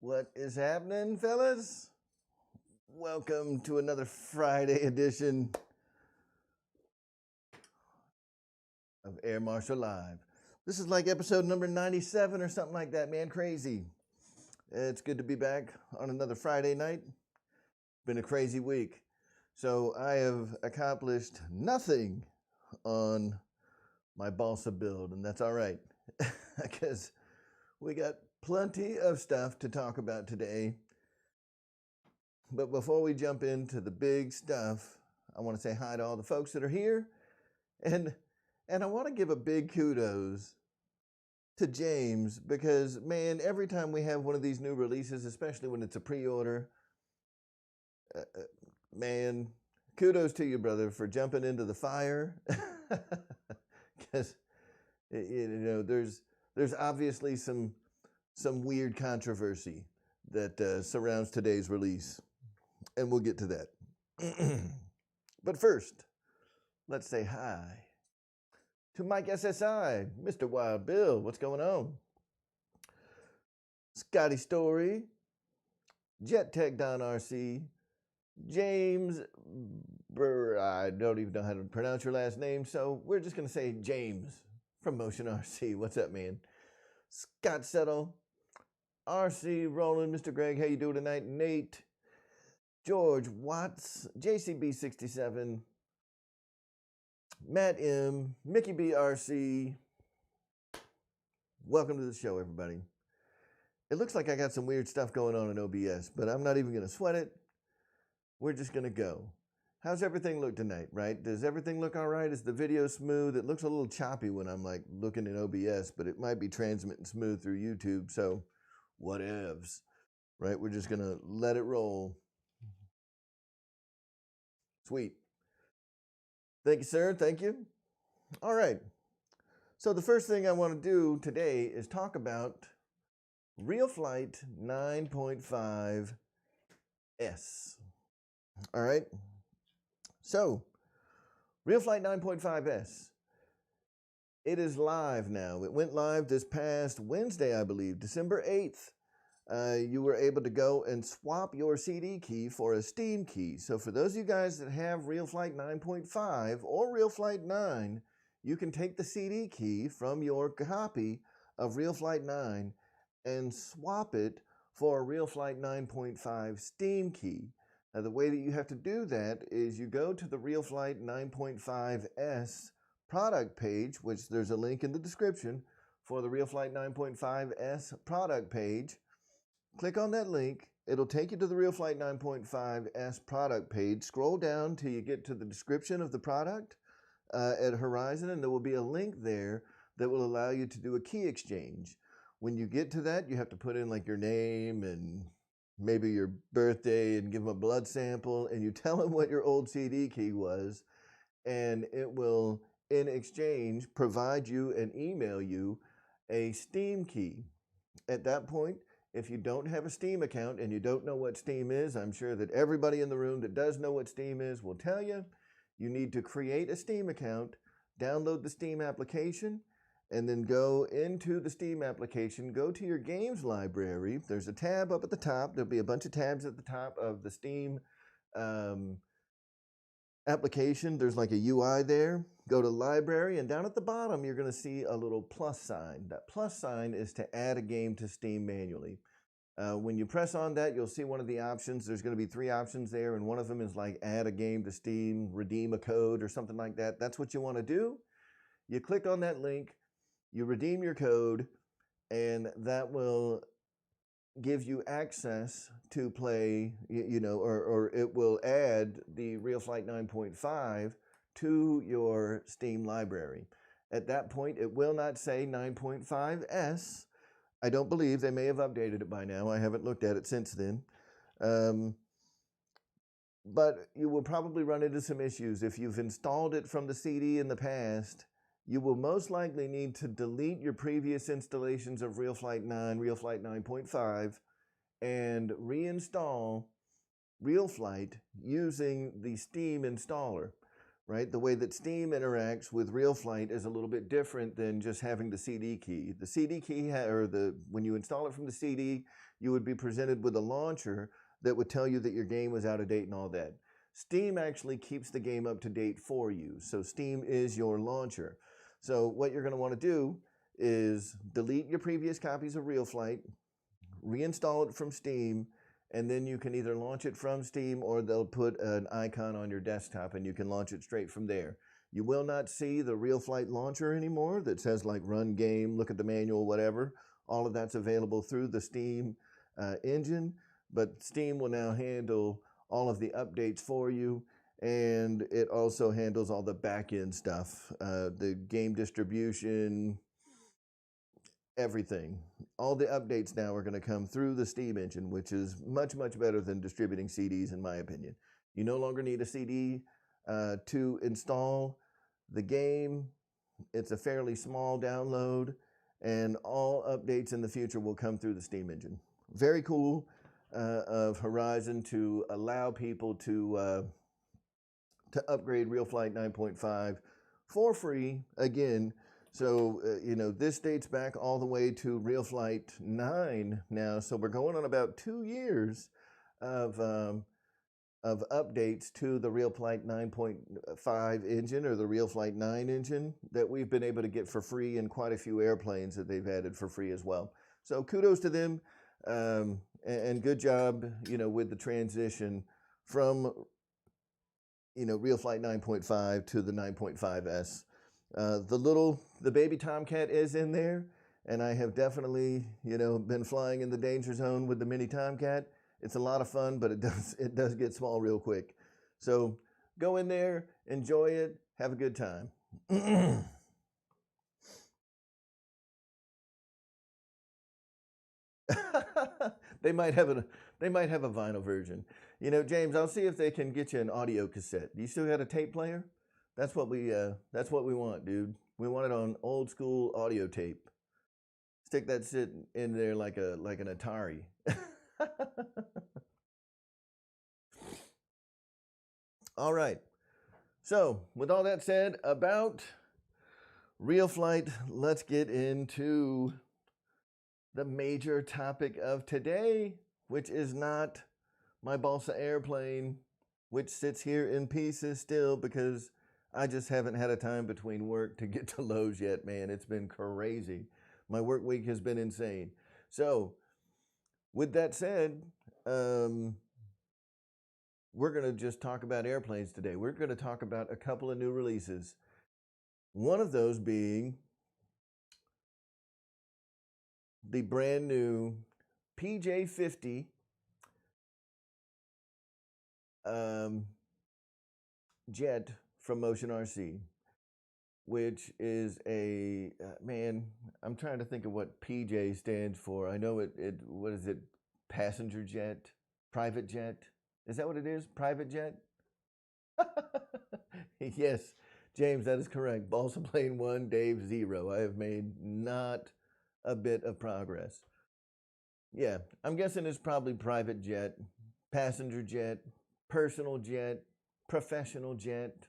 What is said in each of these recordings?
What is happening, fellas? Welcome to another Friday edition of Air Marshal Live. This is like episode number 97 or something like that, man. Crazy. It's good to be back on another Friday night. Been a crazy week. So I have accomplished nothing on my balsa build, and that's all right because we got plenty of stuff to talk about today. But before we jump into the big stuff, I want to say hi to all the folks that are here. And I want to give a big kudos to James because, man, every time we have one of these new releases, especially when it's a pre-order, man, kudos to you, brother, for jumping into the fire. Because, there's obviously some weird controversy that surrounds today's release. And we'll get to that. But first, let's say hi to Mike SSI, Mr. Wild Bill. What's going on? Scotty Story, Jet Tech Don RC, James I don't even know how to pronounce your last name, so we're just going to say James from Motion RC. What's up, man? Scott Settle, RC Roland, Mr. Greg, how you doing tonight? Nate, George Watts, JCB67, Matt M, Mickey BRC. Welcome to the show, everybody. It looks like I got some weird stuff going on in OBS, but I'm not even going to sweat it. We're just going to go. How's everything look tonight, right? Does everything look all right? Is the video smooth? It looks a little choppy when I'm like looking in OBS, but it might be transmitting smooth through YouTube, so whatevs, right? We're just going to let it roll. Sweet. Thank you, sir. Thank you. All right. So the first thing I want to do today is talk about RealFlight 9.5S. All right. So RealFlight 9.5S. It is live now. It went live this past Wednesday, I believe, December 8th. You were able to go and swap your CD key for a Steam key. So for those of you guys that have RealFlight 9.5 or RealFlight 9, you can take the CD key from your copy of RealFlight 9 and swap it for a RealFlight 9.5 Steam key. Now the way that you have to do that is you go to the RealFlight 9.5S product page, which there's a link in the description for the RealFlight 9.5S product page. Click on that link. It'll take you to the RealFlight 9.5S product page. Scroll down till you get to the description of the product at Horizon, and there will be a link there that will allow you to do a key exchange. When you get to that, you have to put in like your name and maybe your birthday and give them a blood sample, and you tell them what your old CD key was, and it will, in exchange, provide you and email you a Steam key. At that point, if you don't have a Steam account and you don't know what Steam is, I'm sure that everybody in the room that does know what Steam is will tell you. You need to create a Steam account, download the Steam application, and then go into the Steam application, go to your games library. There's a tab up at the top. There'll be a bunch of tabs at the top of the Steam application. There's like a UI there. Go to library, and down at the bottom, you're going to see a little plus sign. That plus sign is to add a game to Steam manually. When you press on that, you'll see one of the options. There's going to be 3 options there, and one of them is like add a game to Steam, redeem a code, or something like that. That's what you want to do. You click on that link, you redeem your code, and that will give you access to play, or it will add the RealFlight 9.5 to your Steam library. At that point, it will not say 9.5S. I don't believe. They may have updated it by now. I haven't looked at it since then. But you will probably run into some issues. If you've installed it from the CD in the past, you will most likely need to delete your previous installations of RealFlight 9, RealFlight 9.5, and reinstall RealFlight using the Steam installer. right? The way that Steam interacts with RealFlight is a little bit different than just having the CD key. The CD key, when you install it from the CD, you would be presented with a launcher that would tell you that your game was out of date and all that. Steam actually keeps the game up to date for you. So Steam is your launcher. So what you're going to want to do is delete your previous copies of RealFlight, reinstall it from Steam, and then you can either launch it from Steam or they'll put an icon on your desktop and you can launch it straight from there. You will not see the RealFlight launcher anymore that says like run game, look at the manual, whatever. All of that's available through the Steam engine, but Steam will now handle all of the updates for you, and it also handles all the back-end stuff, the game distribution, everything. All the updates now are going to come through the Steam engine, which is much, much better than distributing CDs, in my opinion. You no longer need a CD to install the game. It's a fairly small download, and all updates in the future will come through the Steam engine. Very cool of Horizon to allow people to upgrade RealFlight 9.5 for free again. So, this dates back all the way to RealFlight 9 now. So we're going on about 2 years of updates to the RealFlight 9.5 engine or the RealFlight 9 engine that we've been able to get for free, and quite a few airplanes that they've added for free as well. So kudos to them, and good job, with the transition from, RealFlight 9.5 to the 9.5S. The baby Tomcat is in there, and I have definitely, been flying in the danger zone with the mini Tomcat. It's a lot of fun, but it does get small real quick. So go in there, enjoy it, have a good time. They might have a vinyl version. James, I'll see if they can get you an audio cassette. Do you still got a tape player? That's what we want, dude. We want it on old school audio tape. Stick that shit in there like an Atari. All right. So, with all that said about RealFlight, let's get into the major topic of today, which is not my Balsa airplane, which sits here in pieces still because I just haven't had a time between work to get to Lowe's yet, man. It's been crazy. My work week has been insane. So, with that said, we're going to just talk about airplanes today. We're going to talk about a couple of new releases. One of those being the brand new PJ50 jet from Motion RC, which is a, man, I'm trying to think of what PJ stands for. I know what is it? Passenger jet? Private jet? Is that what it is? Private jet? Yes, James, that is correct. Balsa Plane 1, Dave 0. I have made not a bit of progress. Yeah, I'm guessing it's probably private jet, passenger jet, personal jet, professional jet.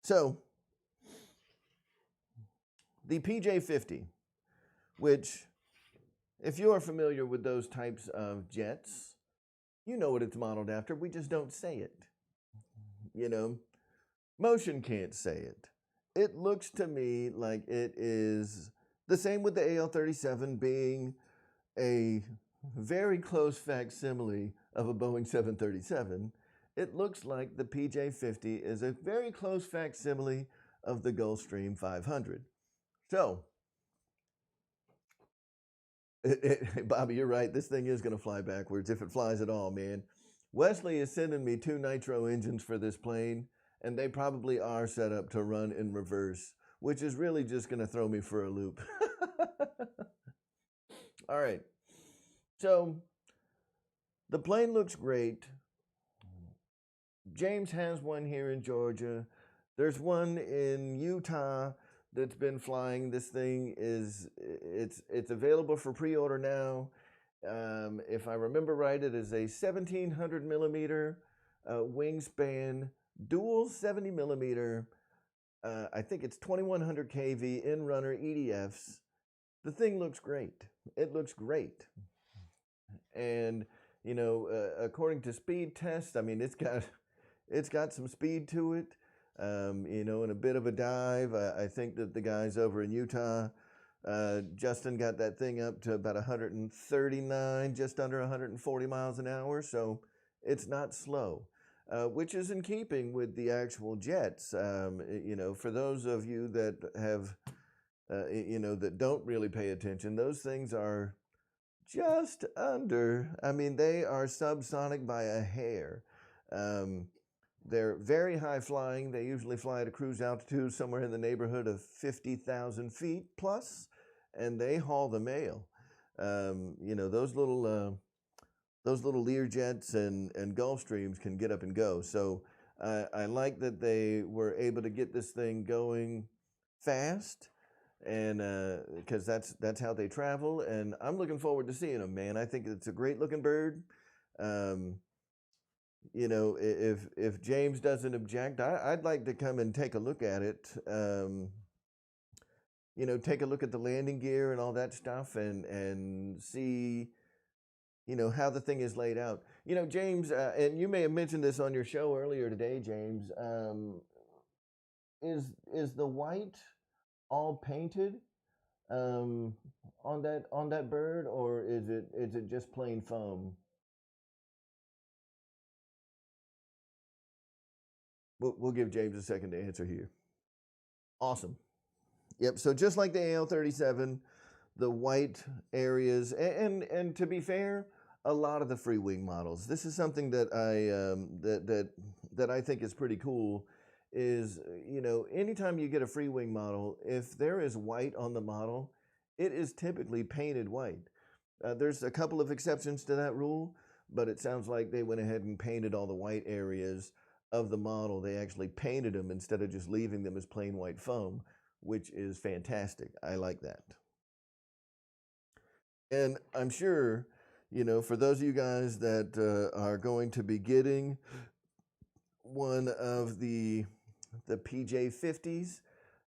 So, the PJ50, which, if you are familiar with those types of jets, you know what it's modeled after. We just don't say it. Motion can't say it. It looks to me like it is the same with the AL-37 being a very close facsimile of a Boeing 737. It looks like the PJ50 is a very close facsimile of the Gulfstream 500. So, Bobby, you're right. This thing is going to fly backwards if it flies at all, man. Wesley is sending me 2 nitro engines for this plane, and they probably are set up to run in reverse, which is really just going to throw me for a loop. All right. So, the plane looks great. James has one here in Georgia. There's one in Utah that's been flying. This thing it's available for pre-order now. If I remember right, it is a 1700 millimeter wingspan, dual 70 millimeter. I think it's 2100 kV in runner EDFs. The thing looks great. It looks great. And according to speed tests, I mean, it's got some speed to it. In a bit of a dive. I think that the guys over in Utah, Justin got that thing up to about 139, just under 140 miles an hour. So it's not slow, which is in keeping with the actual jets. For those of you that have, that don't really pay attention, those things are just under, I mean, they are subsonic by a hair. They're very high flying. They usually fly at a cruise altitude somewhere in the neighborhood of 50,000 feet plus, and they haul the mail. Those little Learjets and Gulfstreams can get up and go. So I like that they were able to get this thing going fast, and because that's how they travel. And I'm looking forward to seeing them, man. I think it's a great looking bird. If James doesn't object, I'd like to come and take a look at it. Take a look at the landing gear and all that stuff, and see, how the thing is laid out. James, and you may have mentioned this on your show earlier today, James. Is the white all painted on that bird, or is it just plain foam? We'll give James a second to answer here. Awesome. Yep. So just like the AL-37, the white areas, and to be fair, a lot of the Freewing models. This is something that I think is pretty cool. Is anytime you get a Freewing model, if there is white on the model, it is typically painted white. There's a couple of exceptions to that rule, but it sounds like they went ahead and painted all the white areas of the model. They actually painted them instead of just leaving them as plain white foam, which is fantastic. I like that. And I'm sure, for those of you guys that are going to be getting one of the PJ50s,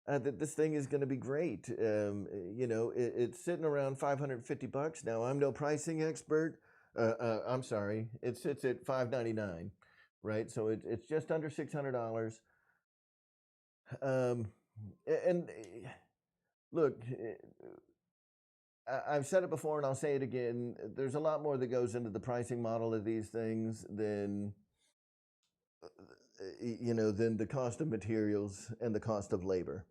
that this thing is going to be great. It's sitting around $550. Now, I'm no pricing expert. I'm sorry, it sits at $599. Right, so it's just under $600. And look, I've said it before and I'll say it again. There's a lot more that goes into the pricing model of these things than the cost of materials and the cost of labor.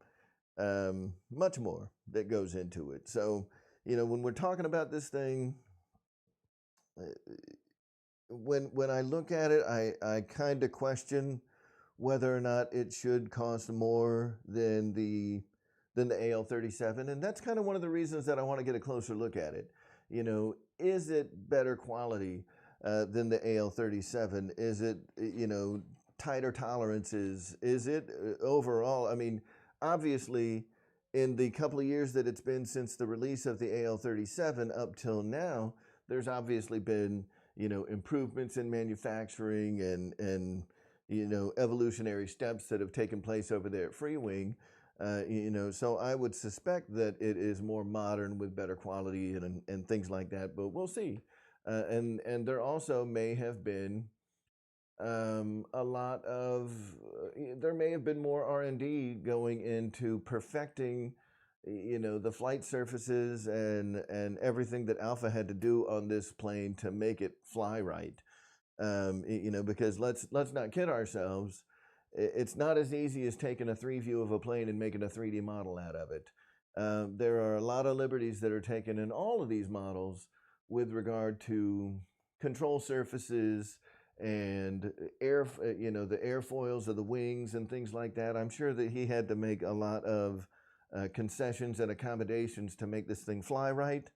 Much more that goes into it. So, when we're talking about this thing, when I look at it, I kind of question whether or not it should cost more than the AL-37, and that's kind of one of the reasons that I want to get a closer look at it. Is it better quality than the AL-37? Is it tighter tolerances? Is it overall? I mean, obviously, in the couple of years that it's been since the release of the AL-37 up till now, there's obviously been improvements in manufacturing and evolutionary steps that have taken place over there at Freewing. So I would suspect that it is more modern with better quality and things like that, but we'll see. And there also may have been there may have been more R&D going into perfecting the flight surfaces and everything that Alpha had to do on this plane to make it fly right. Because let's not kid ourselves. It's not as easy as taking a 3D view of a plane and making a 3D model out of it. There are a lot of liberties that are taken in all of these models with regard to control surfaces and the airfoils of the wings and things like that. I'm sure that he had to make a lot of concessions and accommodations to make this thing fly right.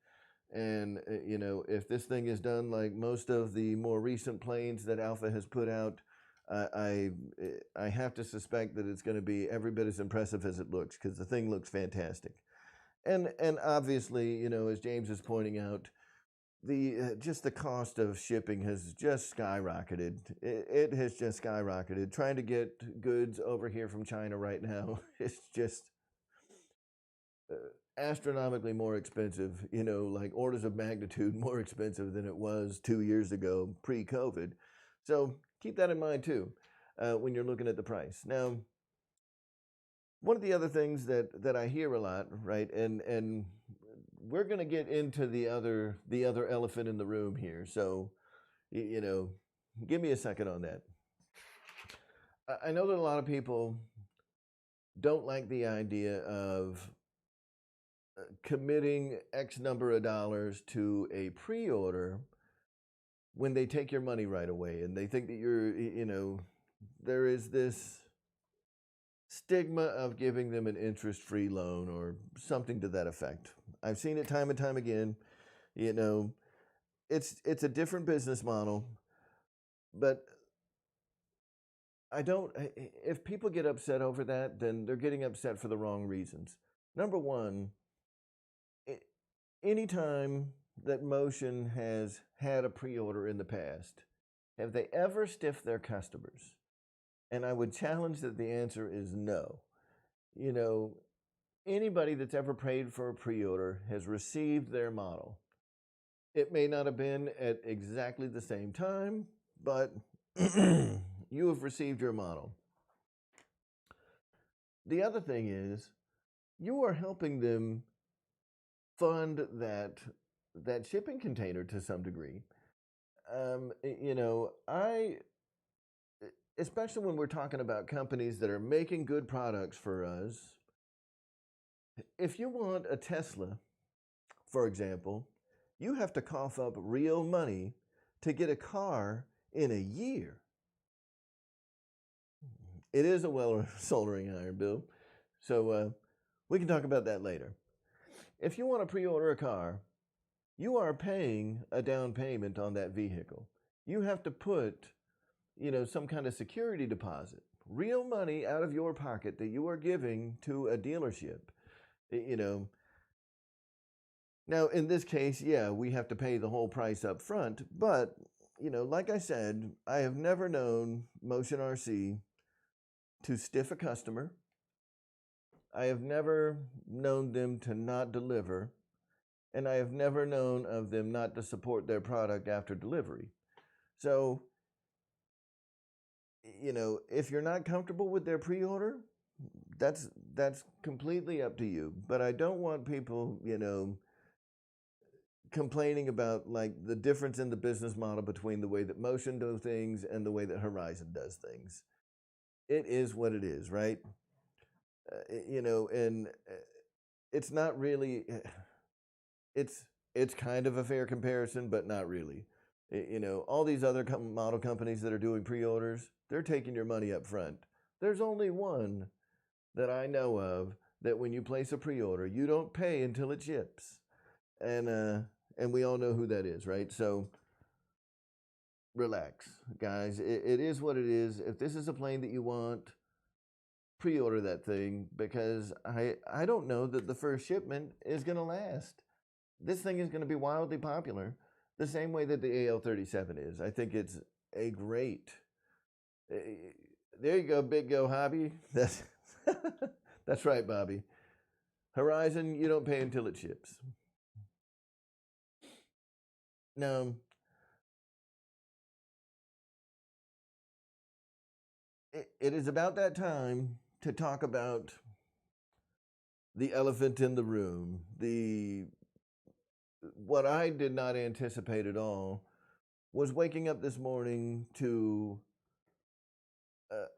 And if this thing is done like most of the more recent planes that Alpha has put out, I have to suspect that it's going to be every bit as impressive as it looks, because the thing looks fantastic. And obviously, as James is pointing out, just the cost of shipping has just skyrocketed. It has just skyrocketed. Trying to get goods over here from China right now is just astronomically more expensive, like orders of magnitude more expensive than it was 2 years ago pre-COVID. So keep that in mind too when you're looking at the price. Now, one of the other things that I hear a lot, right, and we're going to get into the other elephant in the room here. So, give me a second on that. I know that a lot of people don't like the idea of committing X number of dollars to a pre-order when they take your money right away, and they think that there is this stigma of giving them an interest-free loan or something to that effect. I've seen it time and time again. It's a different business model, but if people get upset over that, then they're getting upset for the wrong reasons. Number one, anytime that Motion has had a pre-order in the past, have they ever stiffed their customers? And I would challenge that the answer is no. Anybody that's ever paid for a pre-order has received their model. It may not have been at exactly the same time, but you have received your model. The other thing is, you are helping them fund that shipping container to some degree. Especially when we're talking about companies that are making good products for us. If you want a Tesla, for example, you have to cough up real money to get a car in a year. It is a Weller soldering iron, Bill. So we can talk about that later. If you want to pre-order a car, you are paying a down payment on that vehicle. You have to put, some kind of security deposit, real money out of your pocket that you are giving to a dealership. Now, in this case, yeah, we have to pay the whole price up front, but, like I said, I have never known Motion RC to stiff a customer. I have never known them to not deliver, and I have never known of them not to support their product after delivery. So, if you're not comfortable with their pre-order, that's completely up to you. But I don't want people, complaining about like the difference in the business model between the way that Motion does things and the way that Horizon does things. It is what it is, right? And it's not really, it's kind of a fair comparison, but not really. All these other model companies that are doing pre-orders, they're taking your money up front. There's only one that I know of that when you place a pre-order, you don't pay until it ships. And we all know who that is, right? So relax, guys. It is what it is. If this is a plane that you want, pre-order that thing, because I don't know that the first shipment is going to last. This thing is going to be wildly popular, the same way that the AL-37 is. I think it's a great. There you go, Big Go Hobby. That's right, Bobby. Horizon, you don't pay until it ships. Now, it is about that time to talk about the elephant in the room. What I did not anticipate at all was waking up this morning to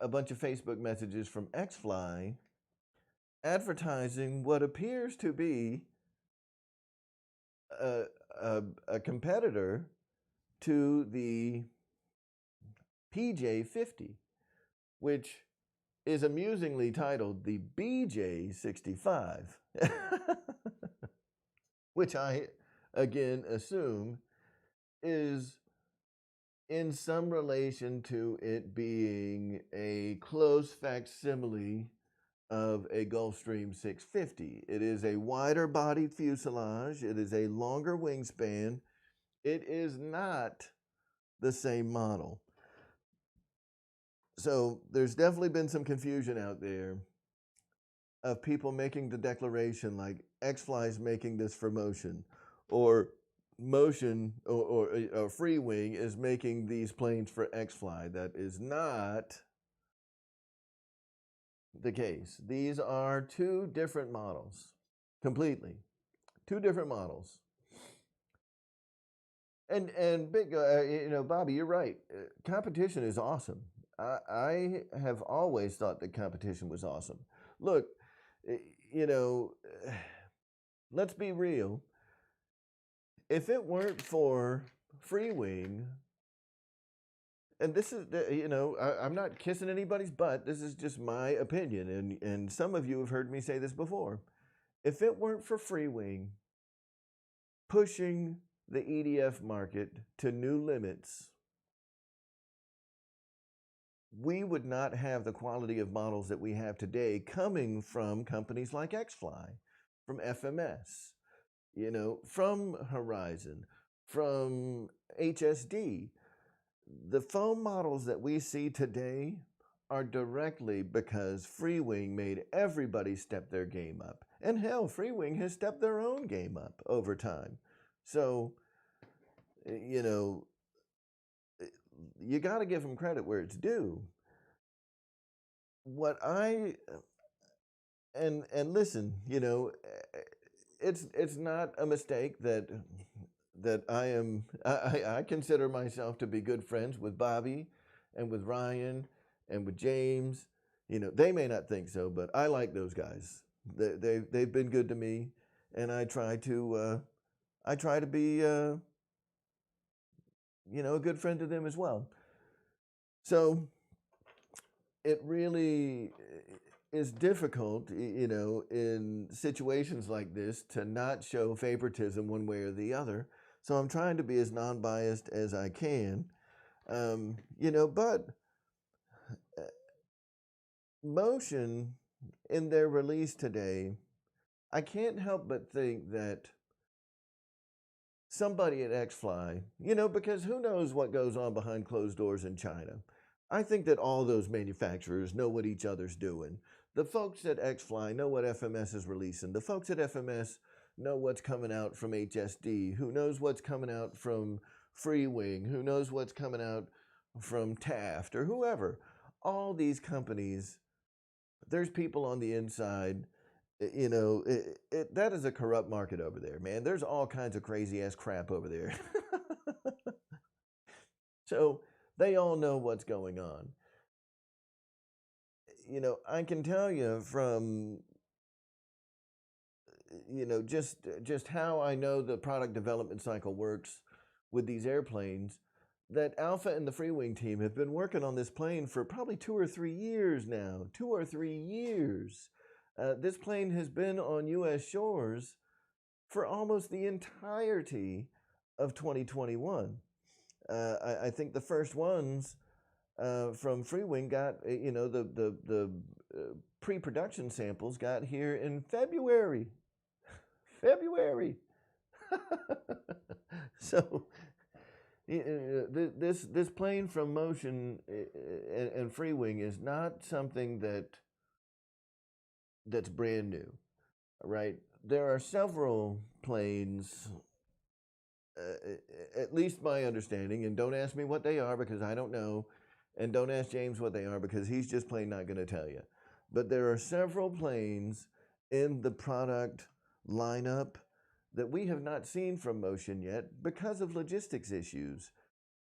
a bunch of Facebook messages from XFly advertising what appears to be a competitor to the PJ50, which is amusingly titled the BJ65, which I, again, assume is in some relation to it being a close facsimile of a Gulfstream 650. It is a wider bodied fuselage. It is a longer wingspan. It is not the same model. So there's definitely been some confusion out there of people making the declaration like XFly's making this for Motion, or Motion or Freewing is making these planes for XFly. That is not the case. These are two different models, completely. Two different models. And big, Bobby, you're right. Competition is awesome. I have always thought that competition was awesome. Look, you know, let's be real. If it weren't for Freewing, and this is, I'm not kissing anybody's butt. This is just my opinion, and some of you have heard me say this before. If it weren't for Freewing pushing the EDF market to new limits, we would not have the quality of models that we have today coming from companies like XFly, from FMS, from Horizon, from HSD. The foam models that we see today are directly because Freewing made everybody step their game up. And hell, Freewing has stepped their own game up over time. So, you got to give them credit where it's due. And listen, it's not a mistake that I consider myself to be good friends with Bobby and with Ryan and with James. They may not think so, but I like those guys. They've been good to me, and I try to be a good friend to them as well. So it really is difficult, in situations like this to not show favoritism one way or the other. So I'm trying to be as non-biased as I can, but Motion, in their release today, I can't help but think that somebody at XFly, because who knows what goes on behind closed doors in China. I think that all those manufacturers know what each other's doing. The folks at XFly know what FMS is releasing. The folks at FMS know what's coming out from HSD. Who knows what's coming out from Freewing? Who knows what's coming out from Taft or whoever? All these companies, there's people on the inside. That is a corrupt market over there, man. There's all kinds of crazy ass crap over there. So they all know what's going on. I can tell you from, just how I know the product development cycle works with these airplanes, that Alpha and the Freewing team have been working on this plane for probably 2 or 3 years now. 2 or 3 years. This plane has been on U.S. shores for almost the entirety of 2021. I think the first ones from Freewing got, the pre-production samples got here in February. So this plane from Motion and Freewing is not something that's brand new, right? There are several planes, at least my understanding, and don't ask me what they are because I don't know, and don't ask James what they are because he's just plain not going to tell you. But there are several planes in the product lineup that we have not seen from Motion yet because of logistics issues.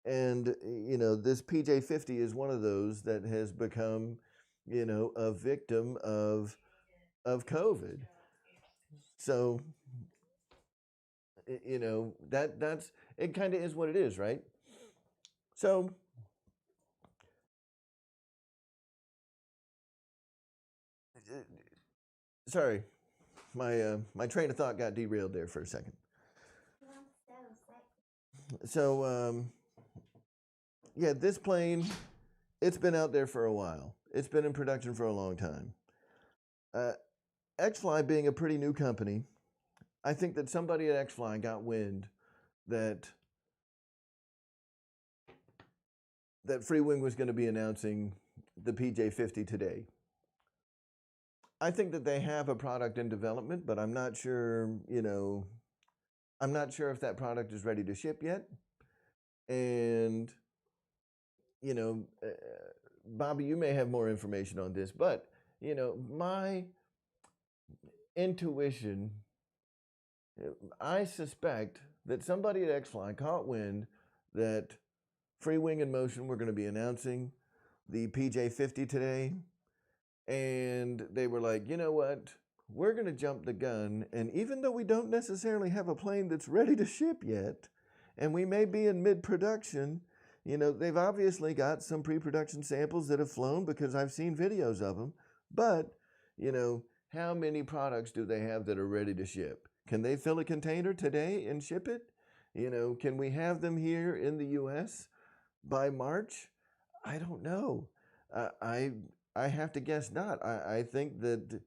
And, this PJ50 is one of those that has become, a victim of COVID. So, that's, it kind of is what it is, right? So, sorry, my train of thought got derailed there for a second. So, yeah, this plane, it's been out there for a while. It's been in production for a long time. XFly being a pretty new company, I think that somebody at XFly got wind that that Freewing was going to be announcing the PJ50 today. I think that they have a product in development, but I'm not sure, I'm not sure if that product is ready to ship yet. And, you know, uh, Bobby, you may have more information on this, but, my intuition, I suspect that somebody at XFly caught wind that Freewing and Motion were going to be announcing the PJ50 today. And they were like, you know what? We're going to jump the gun. And even though we don't necessarily have a plane that's ready to ship yet, and we may be in mid-production, they've obviously got some pre-production samples that have flown because I've seen videos of them. But, how many products do they have that are ready to ship? Can they fill a container today and ship it? Can we have them here in the U.S. by March? I don't know. I have to guess not. I think that,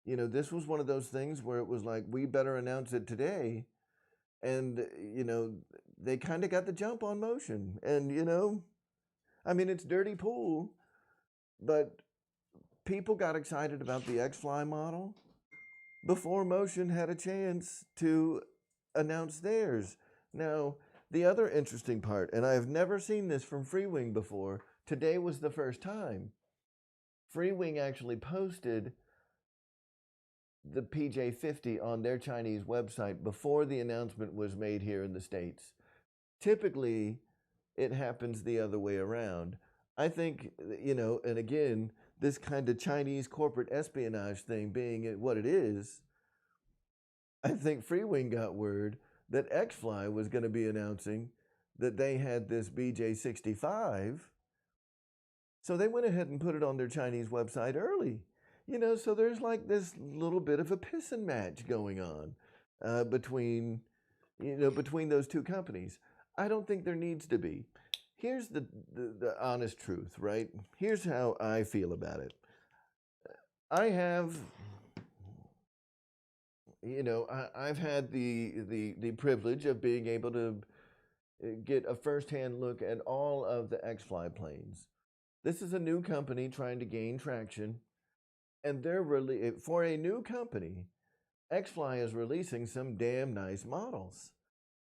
this was one of those things where it was like, we better announce it today. And, they kind of got the jump on Motion. And, it's dirty pool, but people got excited about the XFly model before Motion had a chance to announce theirs. Now, the other interesting part, and I have never seen this from Freewing before, today was the first time. Freewing actually posted the PJ50 on their Chinese website before the announcement was made here in the States. Typically, it happens the other way around. I think, and again, this kind of Chinese corporate espionage thing being what it is, I think Freewing got word that XFly was going to be announcing that they had this BJ65. So they went ahead and put it on their Chinese website early. So there's like this little bit of a pissing match going on between those two companies. I don't think there needs to be. Here's the honest truth, right? Here's how I feel about it. I have, I've had the privilege of being able to get a firsthand look at all of the XFly planes. This is a new company trying to gain traction, and they're really, for a new company, XFly is releasing some damn nice models,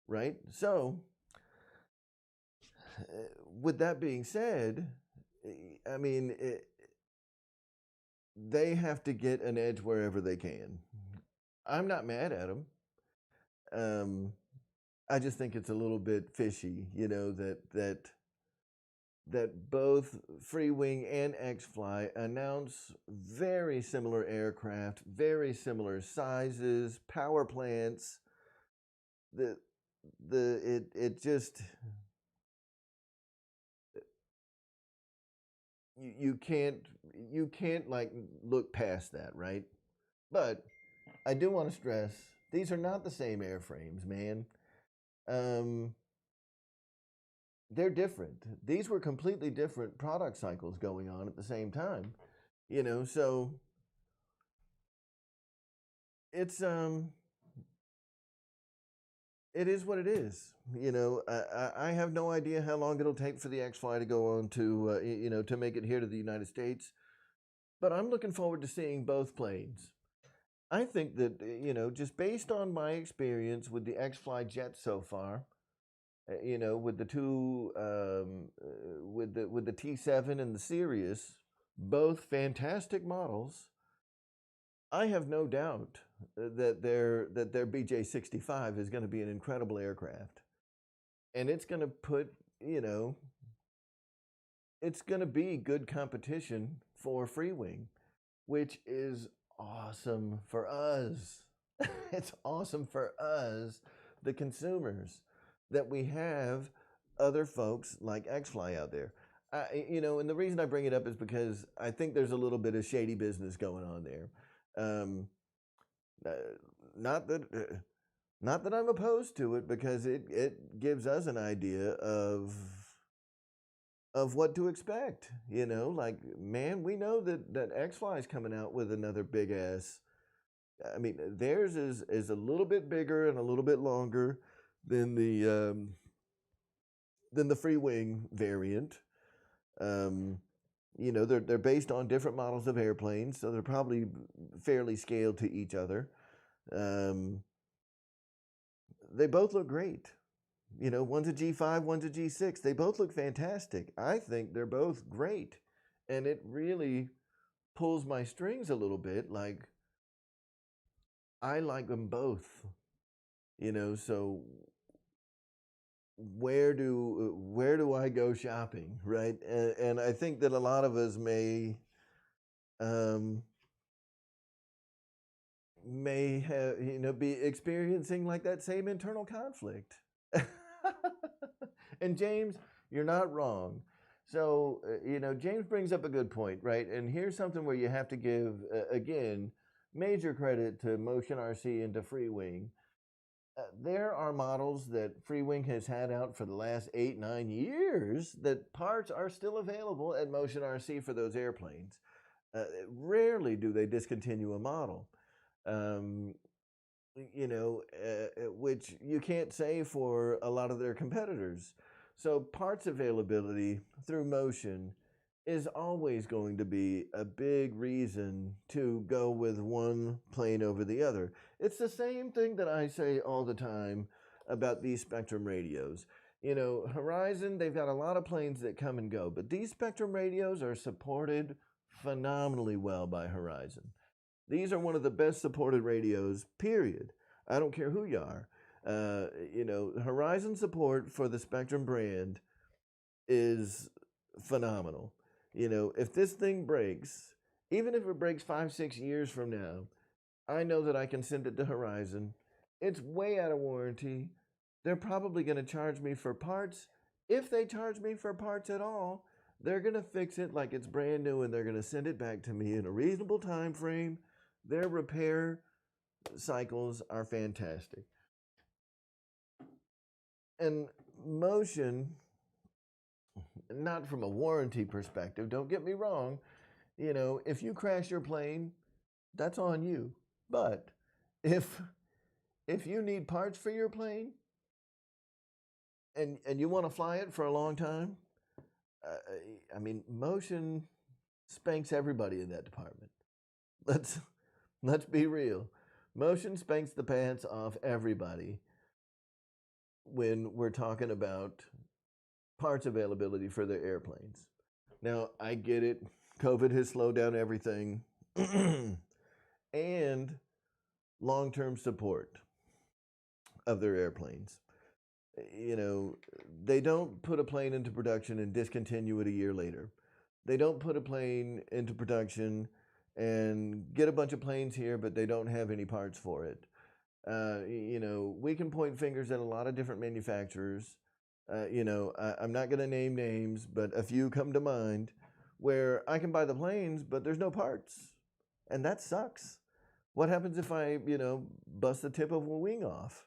right? So, with that being said, they have to get an edge wherever they can. I'm not mad at them. I just think it's a little bit fishy, that both Freewing and XFly announce very similar aircraft, very similar sizes, power plants. It just, you can't like look past that, right? But I do want to stress, these are not the same airframes, man. They're different. These were completely different product cycles going on at the same time, so it's it is what it is. I have no idea how long it'll take for the XFly to go on to to make it here to the United States, but I'm looking forward to seeing both planes. I think that just based on my experience with the XFly jet so far, with the two, with the T7 and the Sirius, both fantastic models. I have no doubt that their BJ65 is going to be an incredible aircraft, and it's going to put, it's going to be good competition for Freewing, which is awesome for us. It's awesome for us, the consumers, that we have other folks like XFly out there. And the reason I bring it up is because I think there's a little bit of shady business going on there. Not that I'm opposed to it, because it gives us an idea of what to expect. Like, man, we know that XFly is coming out with another big ass. Theirs is a little bit bigger and a little bit longer than the Freewing variant. You know, they're based on different models of airplanes, so they're probably fairly scaled to each other. They both look great. You know, one's a G5, one's a G6. They both look fantastic. I think they're both great. And it really pulls my strings a little bit. Like, I like them both. You know, so where do I go shopping, right? And I think that a lot of us may have, you know, be experiencing like that same internal conflict. And James, you're not wrong. So, you know, James brings up a good point, right? And here's something where you have to give, again, major credit to Motion RC and to Freewing. There are models that Freewing has had out for the last 8-9 years that parts are still available at Motion RC for those airplanes. Rarely do they discontinue a model. You know, which you can't say for a lot of their competitors. So parts availability through Motion is always going to be a big reason to go with one plane over the other. It's the same thing that I say all the time about these Spectrum radios. You know, Horizon, they've got a lot of planes that come and go, but these Spectrum radios are supported phenomenally well by Horizon. These are one of the best supported radios, period. I don't care who you are. You know, Horizon support for the Spectrum brand is phenomenal. You know, if this thing breaks, even if it breaks 5-6 years from now, I know that I can send it to Horizon. It's way out of warranty. They're probably going to charge me for parts. If they charge me for parts at all, they're going to fix it like it's brand new and they're going to send it back to me in a reasonable time frame. Their repair cycles are fantastic. And Motion, not from a warranty perspective, don't get me wrong, you know, if you crash your plane, that's on you. But if you need parts for your plane and you want to fly it for a long time, I mean, Motion spanks everybody in that department. Let's be real. Motion spanks the pants off everybody when we're talking about parts availability for their airplanes. Now, I get it. COVID has slowed down everything. And long-term support of their airplanes. You know, they don't put a plane into production and discontinue it a year later. They don't put a plane into production and get a bunch of planes here, but they don't have any parts for it. You know, we can point fingers at a lot of different manufacturers. You know, I'm not going to name names, but a few come to mind where I can buy the planes, but there's no parts. And that sucks. What happens if I, you know, bust the tip of a wing off?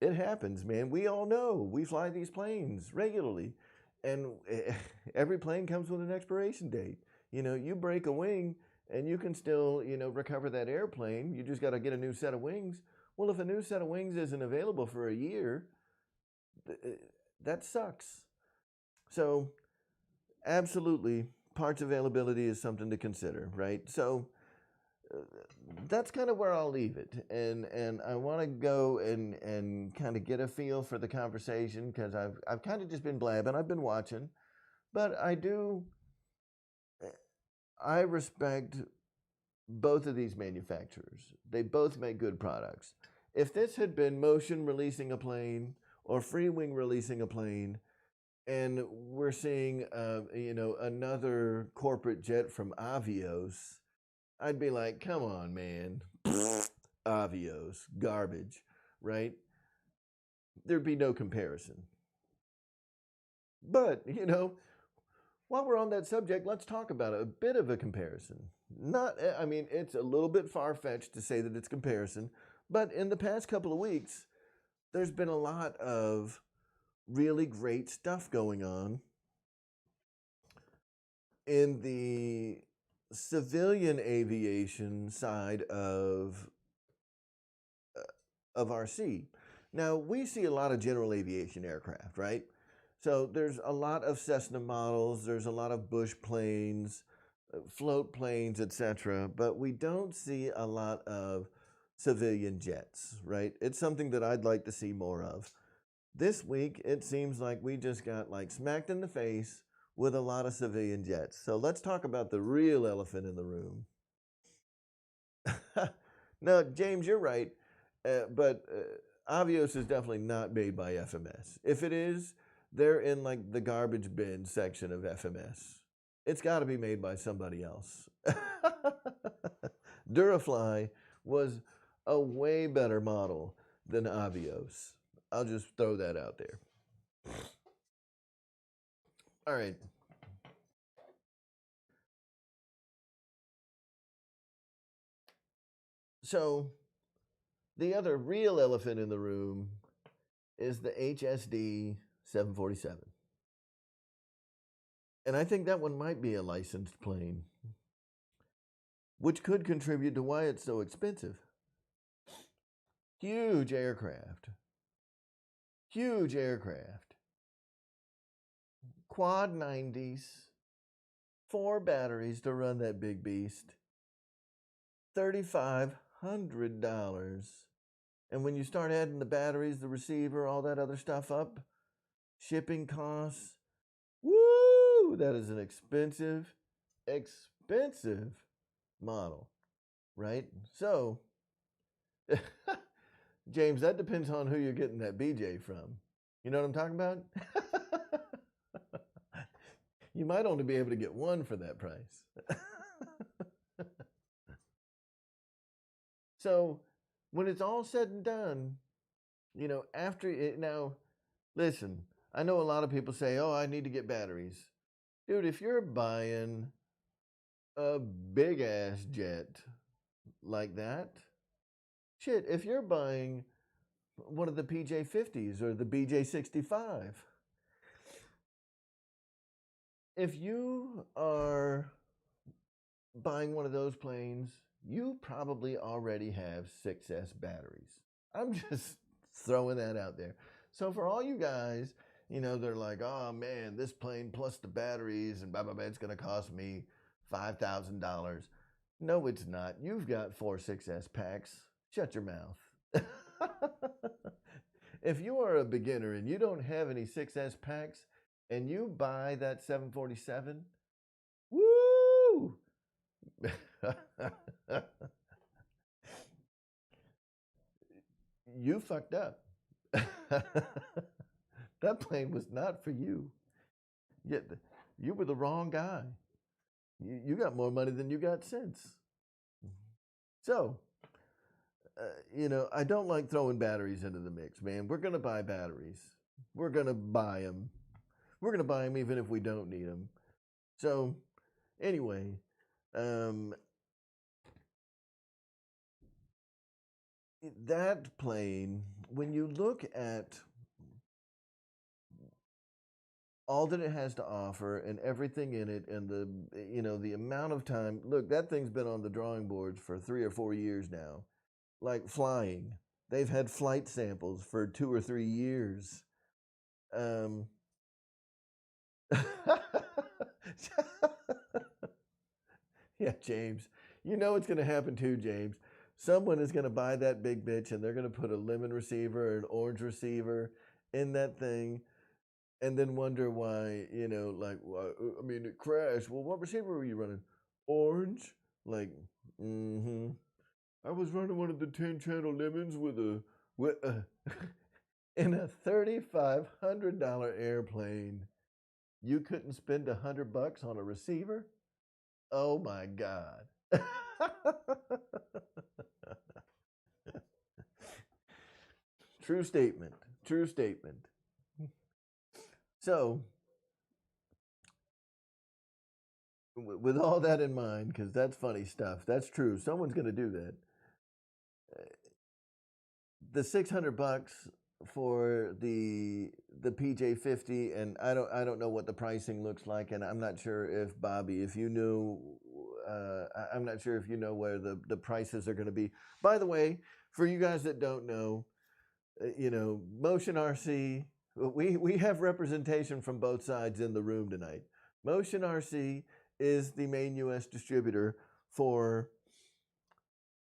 It happens, man. We all know. We fly these planes regularly. And every plane comes with an expiration date. You know, you break a wing and you can still, you know, recover that airplane. You just got to get a new set of wings. Well, if a new set of wings isn't available for a year, that sucks. So, absolutely, parts availability is something to consider, right? So, that's kind of where I'll leave it. And I want to go and kind of get a feel for the conversation because I've kind of just been blabbing. I've been watching. But I respect both of these manufacturers. They both make good products. If this had been Motion releasing a plane or Freewing releasing a plane, and we're seeing, you know, another corporate jet from Avios, I'd be like, come on, man. Avios, garbage, right? There'd be no comparison. But, you know, while we're on that subject, let's talk about a bit of a comparison. I mean, it's a little bit far-fetched to say that it's comparison, but in the past couple of weeks, there's been a lot of really great stuff going on in the civilian aviation side of RC. Now, we see a lot of general aviation aircraft, right? So there's a lot of Cessna models, there's a lot of bush planes, float planes, etc. But we don't see a lot of civilian jets, right? It's something that I'd like to see more of. This week, it seems like we just got like smacked in the face with a lot of civilian jets. So let's talk about the real elephant in the room. No, James, you're right. But Avios is definitely not made by FMS. If it is, they're in like the garbage bin section of FMS. It's got to be made by somebody else. Durafly was a way better model than Avios. I'll just throw that out there. All right. So the other real elephant in the room is the HSD 747. And I think that one might be a licensed plane, which could contribute to why it's so expensive. Huge aircraft. Huge aircraft. Quad 90s. 4 batteries to run that big beast. $3,500. And when you start adding the batteries, the receiver, all that other stuff up, shipping costs, woo! That is an expensive model, right? So, James, that depends on who you're getting that BJ from. You know what I'm talking about? You might only be able to get one for that price. So, when it's all said and done, you know, after it, now, listen, I know a lot of people say, oh, I need to get batteries. Dude, if you're buying a big ass jet like that, shit, if you're buying one of the PJ50s or the BJ65, if you are buying one of those planes, you probably already have 6S batteries. I'm just throwing that out there. So for all you guys, you know, they're like, oh man, this plane plus the batteries and blah, blah, blah, it's going to cost me $5,000. No, it's not. You've got 4 6S packs. Shut your mouth. If you are a beginner and you don't have any 6S packs and you buy that 747, woo! You fucked up. That plane was not for you. Yet you were the wrong guy. You got more money than you got sense. So, you know, I don't like throwing batteries into the mix, man. We're going to buy batteries. We're going to buy them. We're going to buy them even if we don't need them. So, anyway, that plane, when you look at all that it has to offer and everything in it and the, you know, the amount of time, look, that thing's been on the drawing boards for 3 or 4 years now. Like flying. They've had flight samples for 2 or 3 years. Yeah, James. You know what's going to happen too, James. Someone is going to buy that big bitch and they're going to put a lemon receiver or an orange receiver in that thing and then wonder why, you know, like, I mean, it crashed. Well, what receiver were you running? Orange? Like, I was running one of the 10-channel lemons with in a $3,500 airplane. You couldn't spend $100 on a receiver? Oh my God. True statement. True statement. So, with all that in mind, because that's funny stuff, that's true. Someone's going to do that. The $600 for the PJ50, and I don't know what the pricing looks like, and I'm not sure if Bobby, if you knew, I'm not sure if you know where the prices are going to be. By the way, for you guys that don't know, you know, Motion RC, we have representation from both sides in the room tonight. Motion RC is the main U.S. distributor for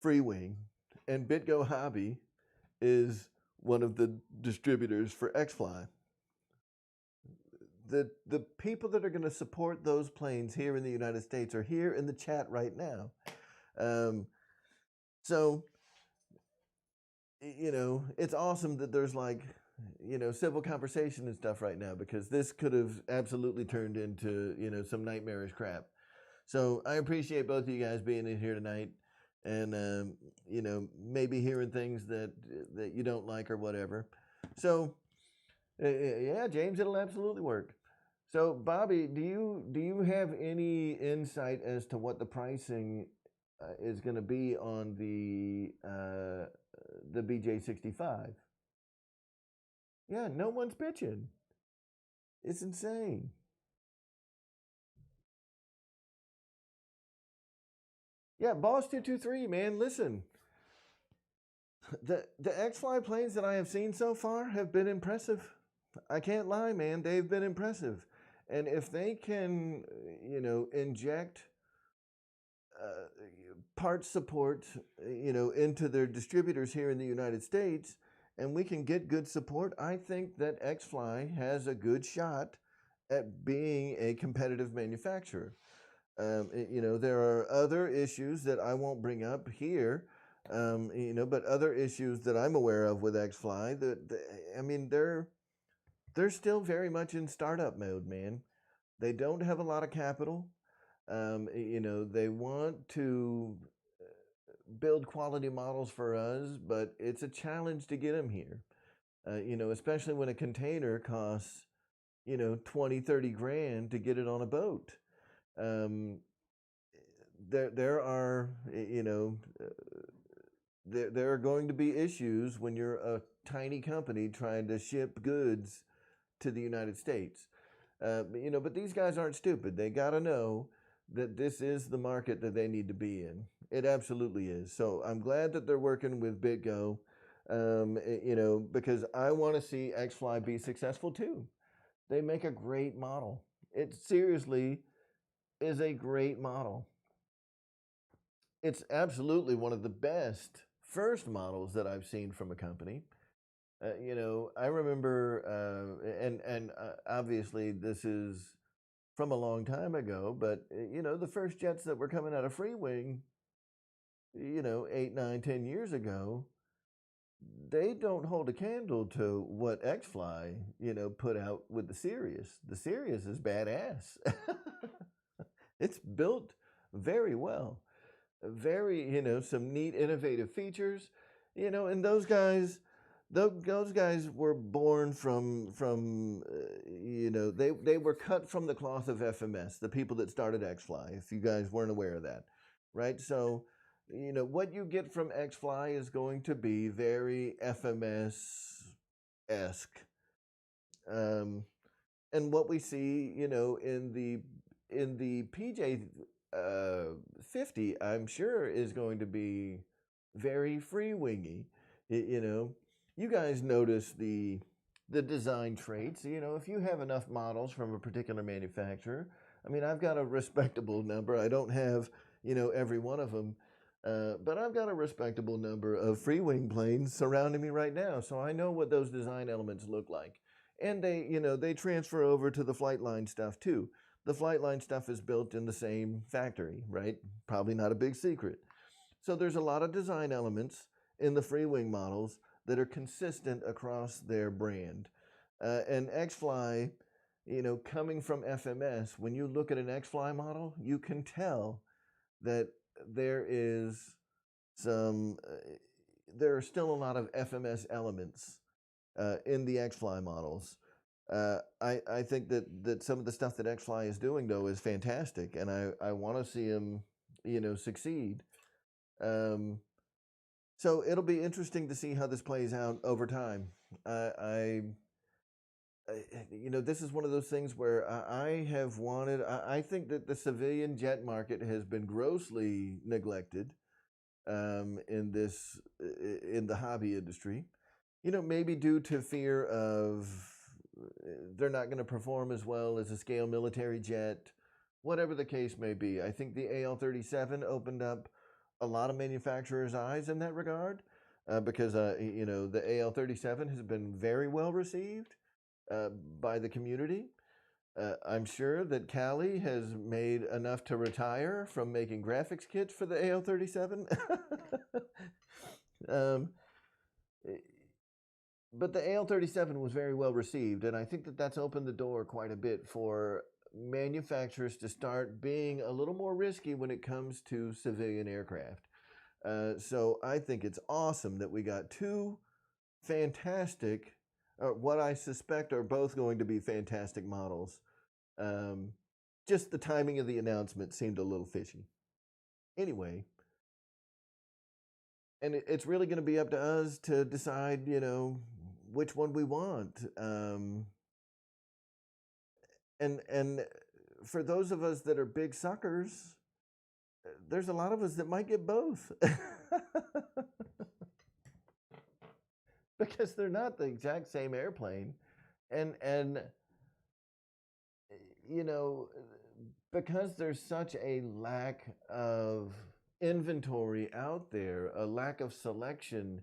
Freewing, and BitGo Hobby is one of the distributors for XFly. The people that are going to support those planes here in the United States are here in the chat right now. So, you know, it's awesome that there's like, you know, civil conversation and stuff right now, because this could have absolutely turned into, you know, some nightmarish crap. So I appreciate both of you guys being in here tonight, and you know, maybe hearing things that you don't like or whatever. So yeah, James, it'll absolutely work. So Bobby, do you have any insight as to what the pricing is going to be on the BJ65? Yeah, no one's pitching. It's insane. Yeah, Boss 223, man, listen. The XFly planes that I have seen so far have been impressive. I can't lie, man, they've been impressive. And if they can, you know, inject part support, you know, into their distributors here in the United States, and we can get good support, I think that XFly has a good shot at being a competitive manufacturer. You know, there are other issues that I won't bring up here, you know, but other issues that I'm aware of with XFly that, I mean, they're still very much in startup mode, man. They don't have a lot of capital. You know, they want to build quality models for us, but it's a challenge to get them here. You know, especially when a container costs, you know, 20, 30 grand to get it on a boat. There are, you know, there are going to be issues when you're a tiny company trying to ship goods to the United States. You know, but these guys aren't stupid. They got to know that this is the market that they need to be in. It absolutely is. So I'm glad that they're working with BitGo, you know, because I want to see XFly be successful too. They make a great model. It seriously is a great model. It's absolutely one of the best first models that I've seen from a company. You know, I remember, and obviously this is from a long time ago, but you know, the first jets that were coming out of Freewing, you know, 8, 9, 10 years ago, they don't hold a candle to what XFly, you know, put out with the Sirius. The Sirius is badass. It's built very well. Very, you know, some neat innovative features, you know, and those guys were born from you know, they were cut from the cloth of FMS, the people that started XFly, if you guys weren't aware of that, right? So, you know, what you get from XFly is going to be very FMS-esque. And what we see, you know, in the PJ 50, I'm sure is going to be very free-wingy. You know, you guys notice the design traits. You know, if you have enough models from a particular manufacturer, I mean, I've got a respectable number. I don't have, you know, every one of them, but I've got a respectable number of free-wing planes surrounding me right now, so I know what those design elements look like. And they, you know, they transfer over to the Flightline stuff too. The Flightline stuff is built in the same factory, right? Probably not a big secret. So there's a lot of design elements in the Freewing models that are consistent across their brand. And XFly, you know, coming from FMS, when you look at an XFly model, you can tell that there is some, there are still a lot of FMS elements in the XFly models. I think that some of the stuff that XFly is doing, though, is fantastic, and I want to see them, you know, succeed. So it'll be interesting to see how this plays out over time. You know, this is one of those things where I have wanted, I think that the civilian jet market has been grossly neglected in the hobby industry. You know, maybe due to fear of, they're not going to perform as well as a scale military jet, whatever the case may be. I think the AL-37 opened up a lot of manufacturers' eyes in that regard, because the AL-37 has been very well received by the community. I'm sure that Callie has made enough to retire from making graphics kits for the AL-37. But the AL-37 was very well received, and I think that that's opened the door quite a bit for manufacturers to start being a little more risky when it comes to civilian aircraft. So I think it's awesome that we got two fantastic, what I suspect are both going to be fantastic models. Just the timing of the announcement seemed a little fishy. Anyway, and it's really going to be up to us to decide, which one we want. And for those of us that are big suckers, there's a lot of us that might get both. Because they're not the exact same airplane. And because there's such a lack of inventory out there, a lack of selection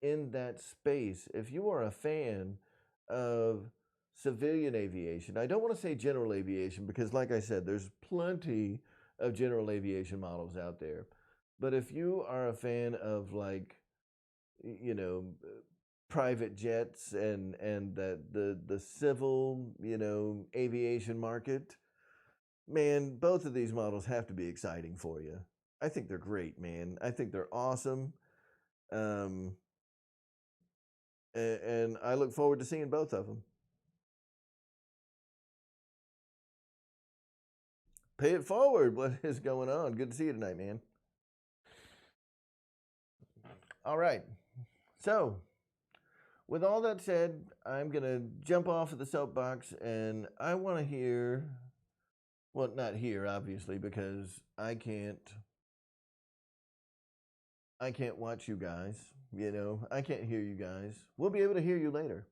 in that space, if you are a fan of civilian aviation, I don't want to say general aviation, because like I said, there's plenty of general aviation models out there. But if you are a fan of, like, private jets and the civil, aviation market, man, both of these models have to be exciting for you. I think they're great, man. I think they're awesome. And I look forward to seeing both of them. Pay it forward. What is going on? Good to see you tonight, man. All right. So, with all that said, I'm going to jump off of the soapbox, and I want to hear, well, not hear, obviously, because I can't watch you guys, I can't hear you guys. We'll be able to hear you later.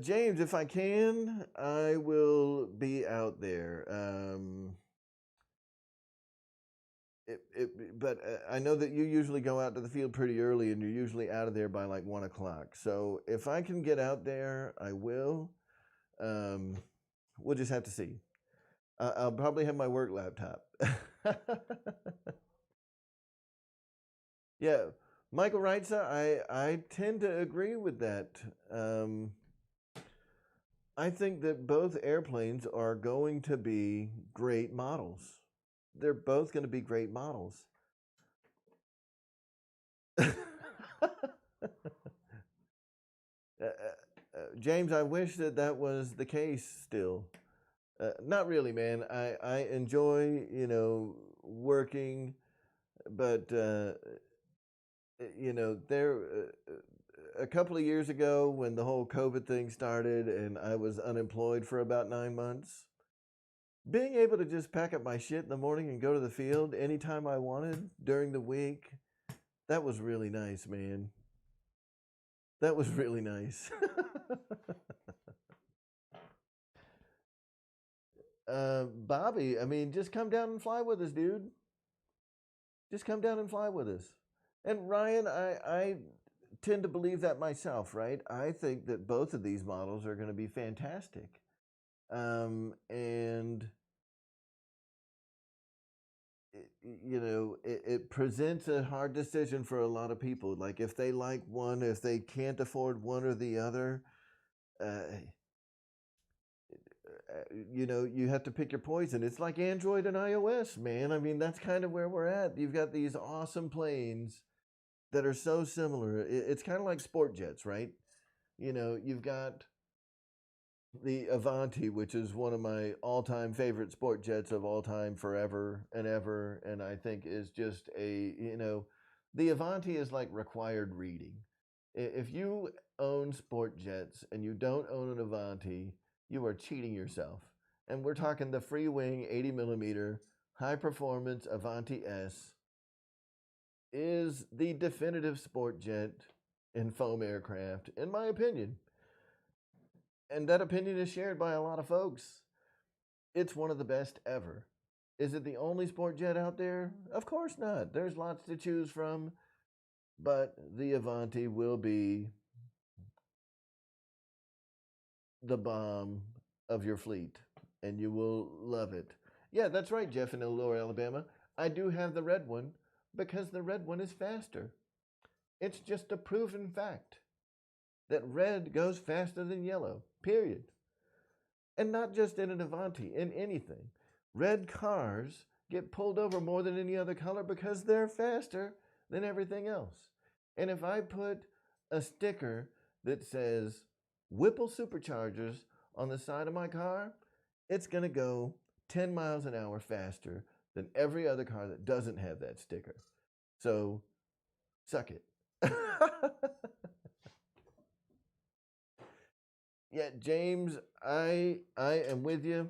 James, if I can, I will be out there. But I know that you usually go out to the field pretty early, and you're usually out of there by like 1 o'clock. So if I can get out there, I will. We'll just have to see. I'll probably have my work laptop. Yeah, Michael Reitza, I tend to agree with that. I think that both airplanes are going to be great models. They're both going to be great models. James, I wish that was the case still. Not really, man. I enjoy, working, but, there, a couple of years ago when the whole COVID thing started and I was unemployed for about 9 months, being able to just pack up my shit in the morning and go to the field anytime I wanted during the week, that was really nice, man. That was really nice. Bobby, I mean, just come down and fly with us, dude. Just come down and fly with us. And Ryan, I tend to believe that myself, right? I think that both of these models are going to be fantastic. And it presents a hard decision for a lot of people. Like, if they like one, if they can't afford one or the other, you have to pick your poison. It's like Android and iOS, man. I mean, that's kind of where we're at. You've got these awesome planes that are so similar. It's kind of like sport jets, right? You've got the Avanti, which is one of my all-time favorite sport jets of all time, forever and ever, and I think is just the Avanti is like required reading. If you own sport jets and you don't own an Avanti, you are cheating yourself. And we're talking the Freewing 80mm high-performance Avanti S is the definitive sport jet in foam aircraft, in my opinion. And that opinion is shared by a lot of folks. It's one of the best ever. Is it the only sport jet out there? Of course not. There's lots to choose from, but the Avanti will be the bomb of your fleet, and you will love it. Yeah, that's right, Jeff in Lower Alabama. I do have the red one because the red one is faster. It's just a proven fact that red goes faster than yellow, period. And not just in an Avanti, in anything. Red cars get pulled over more than any other color because they're faster than everything else. And if I put a sticker that says Whipple Superchargers on the side of my car, it's going to go 10 miles an hour faster than every other car that doesn't have that sticker. So, suck it. Yeah, James, I am with you.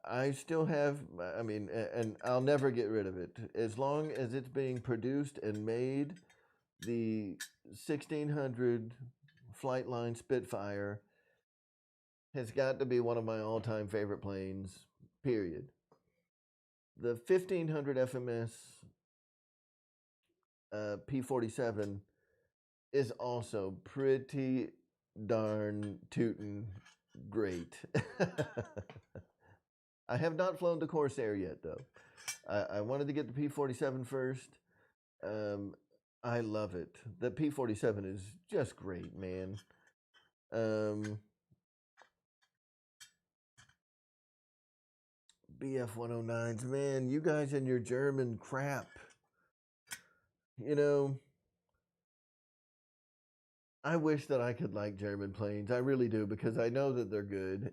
I still have, I mean, and I'll never get rid of it. As long as it's being produced and made, the 1600 Flightline Spitfire has got to be one of my all-time favorite planes, period. The 1500 FMS P-47 is also pretty darn tootin' great. I have not flown the Corsair yet, though. I wanted to get the P-47 first. I love it. The P-47 is just great, man. BF-109s, man, you guys and your German crap. You know, I wish that I could like German planes. I really do, because I know that they're good.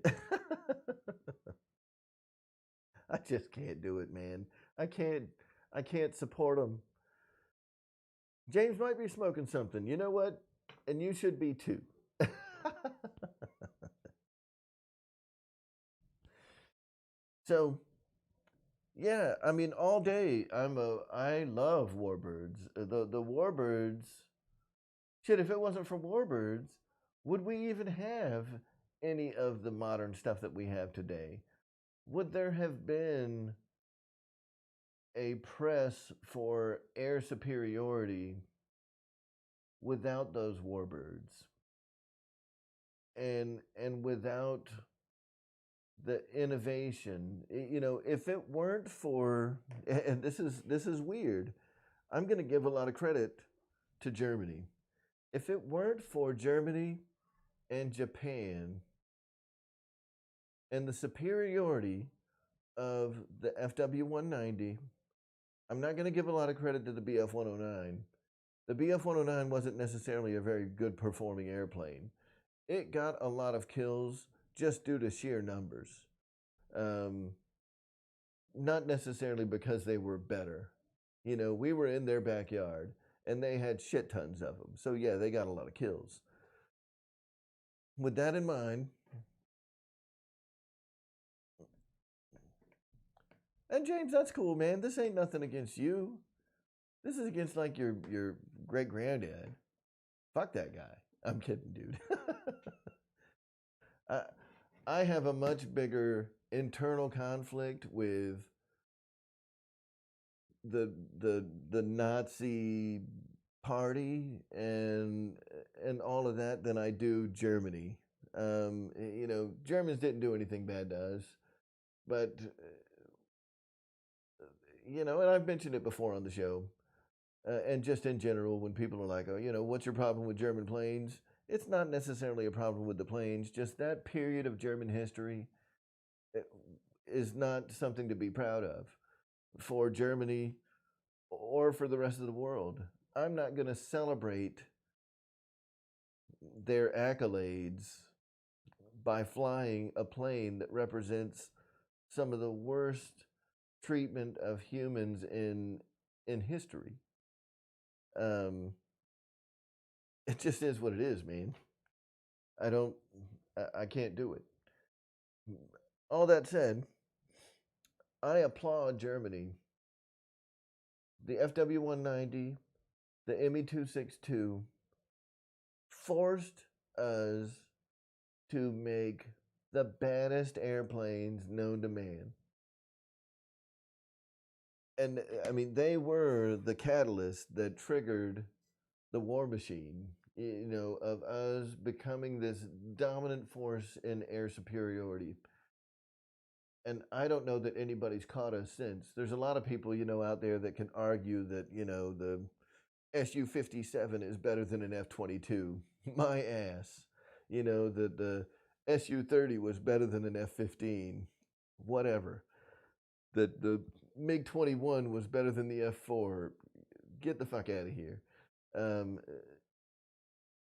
I just can't do it, man. I can't support them. James might be smoking something. You know what? And you should be too. So, yeah, I mean, all day I love warbirds. The warbirds. Shit, if it wasn't for warbirds, would we even have any of the modern stuff that we have today? Would there have been a press for air superiority without those warbirds? And without the innovation, you know, if it weren't for, and this is weird, I'm going to give a lot of credit to Germany. If it weren't for Germany and Japan and the superiority of the FW-190, I'm not going to give a lot of credit to the BF-109. The BF-109 wasn't necessarily a very good performing airplane. It got a lot of kills just due to sheer numbers. Not necessarily because they were better. You know, we were in their backyard and they had shit tons of them. So yeah, they got a lot of kills. With that in mind, and James, that's cool, man. This ain't nothing against you. This is against like your great granddad. Fuck that guy. I'm kidding, dude. I have a much bigger internal conflict with the Nazi party and all of that than I do Germany. You know, Germans didn't do anything bad to us, but you know, and I've mentioned it before on the show, and just in general, when people are like, "Oh, you know, what's your problem with German planes?" It's not necessarily a problem with the planes. Just that period of German history is not something to be proud of for Germany or for the rest of the world. I'm not going to celebrate their accolades by flying a plane that represents some of the worst treatment of humans in history. It just is what it is, man. I can't do it. All that said, I applaud Germany. The FW-190, the ME-262 forced us to make the baddest airplanes known to man. And I mean, they were the catalyst that triggered the war machine, of us becoming this dominant force in air superiority. And I don't know that anybody's caught us since. There's a lot of people, out there that can argue that, the Su-57 is better than an F-22. My ass. That the Su-30 was better than an F-15. Whatever. That the MiG-21 was better than the F-4. Get the fuck out of here.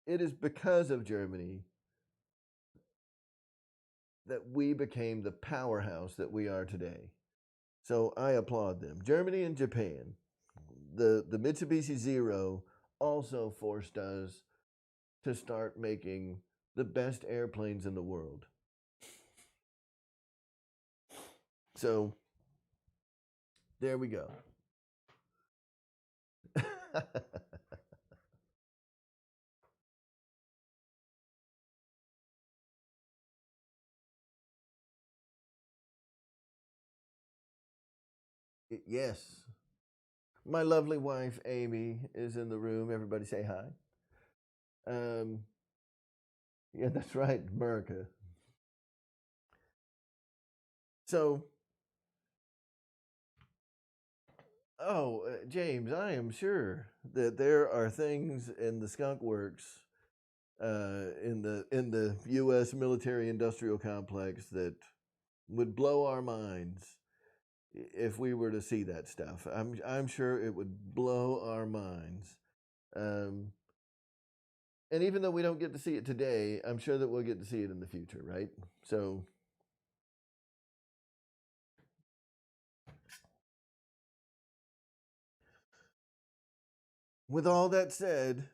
It is because of Germany that we became the powerhouse that we are today. So I applaud them. Germany and Japan. The Mitsubishi Zero also forced us to start making the best airplanes in the world. So there we go. Yes. My lovely wife, Amy, is in the room. Everybody say hi. Yeah, that's right, America. So, James, I am sure that there are things in the skunk works in the U.S. military-industrial complex that would blow our minds if we were to see that stuff. I'm sure it would blow our minds. And even though we don't get to see it today, I'm sure that we'll get to see it in the future, right? So, with all that said,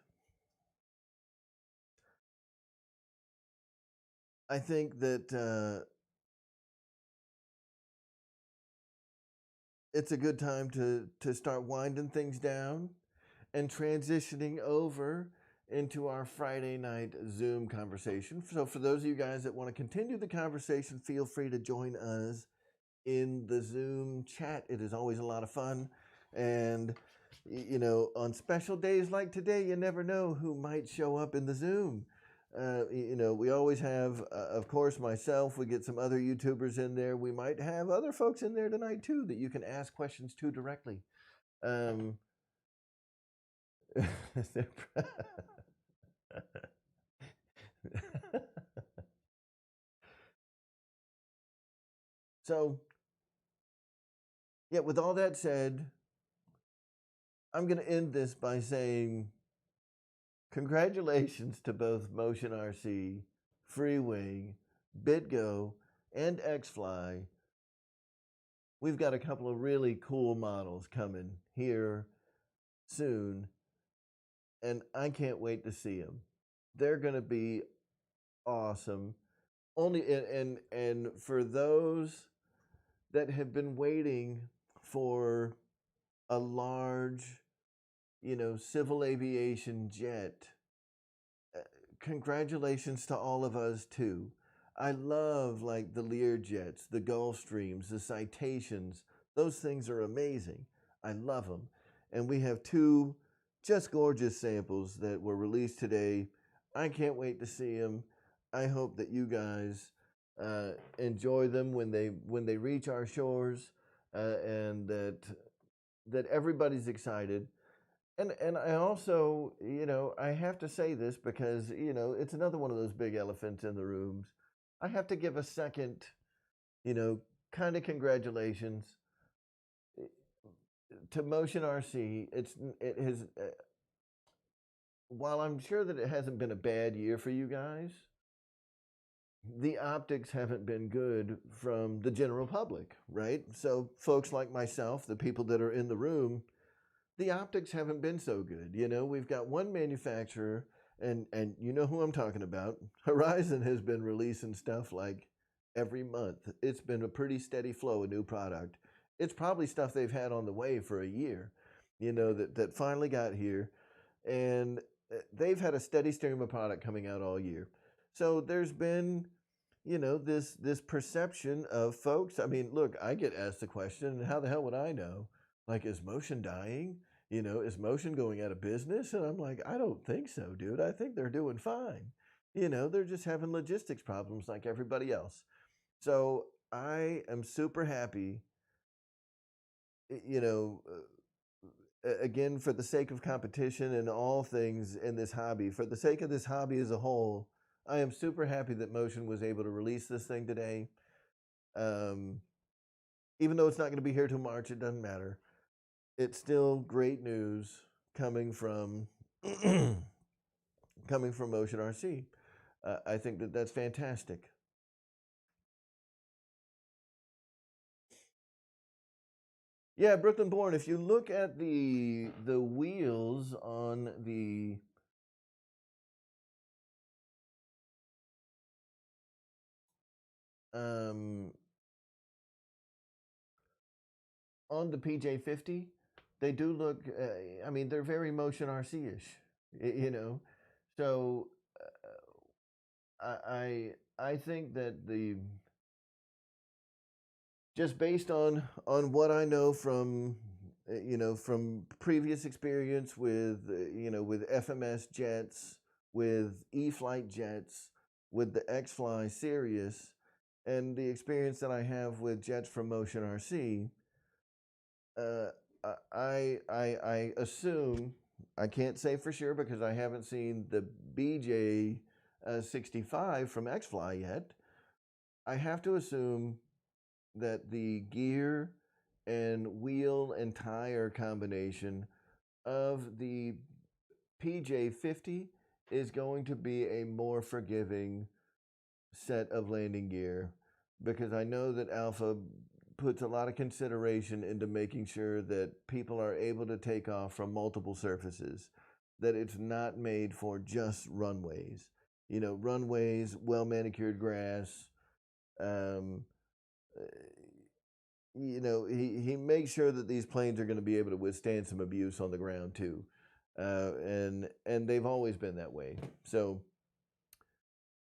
I think that it's a good time to start winding things down and transitioning over into our Friday night Zoom conversation. So for those of you guys that want to continue the conversation, feel free to join us in the Zoom chat. It is always a lot of fun. And, on special days like today, you never know who might show up in the Zoom. We always have, of course, myself. We get some other YouTubers in there. We might have other folks in there tonight, too, that you can ask questions to directly. So, yeah, with all that said, I'm going to end this by saying congratulations to both Motion RC, Freewing, BitGo, and XFly. We've got a couple of really cool models coming here soon, and I can't wait to see them. They're going to be awesome. And for those that have been waiting for a large, civil aviation jet, congratulations to all of us too. I love like the Learjets, the Gulfstreams, the Citations. Those things are amazing. I love them. And we have two just gorgeous samples that were released today. I can't wait to see them. I hope that you guys enjoy them when they reach our shores, and that everybody's excited. And I also, I have to say this because, it's another one of those big elephants in the rooms. I have to give a second, kind of congratulations to Motion RC. It has, while I'm sure that it hasn't been a bad year for you guys, the optics haven't been good from the general public, right? So folks like myself, the people that are in the room, the optics haven't been so good. We've got one manufacturer, and you know who I'm talking about. Horizon has been releasing stuff like every month. It's been a pretty steady flow of new product. It's probably stuff they've had on the way for a year, that finally got here. And they've had a steady stream of product coming out all year. So there's been, this perception of folks. I mean, look, I get asked the question, how the hell would I know? Like, is Motion dying? Is Motion going out of business? And I'm like, I don't think so, dude. I think they're doing fine. They're just having logistics problems like everybody else. So I am super happy, you know, again, for the sake of competition and all things in this hobby, for the sake of this hobby as a whole, I am super happy that Motion was able to release this thing today. Even though it's not going to be here till March, it doesn't matter. It's still great news coming from coming from Motion RC. I think that that's fantastic. Yeah, Brooklyn Born. If you look at the wheels on the on the PJ50, they do look. I mean, they're very Motion RC-ish, So I think that the just based on what I know from from previous experience with with FMS jets, with E-Flight jets, with the XFly Sirius, and the experience that I have with jets from Motion RC, I assume, I can't say for sure because I haven't seen the BJ 65 from XFly yet. I have to assume that the gear and wheel and tire combination of the PJ50 is going to be a more forgiving set of landing gear, because I know that Alpha puts a lot of consideration into making sure that people are able to take off from multiple surfaces, that it's not made for just runways. Runways, well manicured grass. He makes sure that these planes are going to be able to withstand some abuse on the ground too, and they've always been that way. So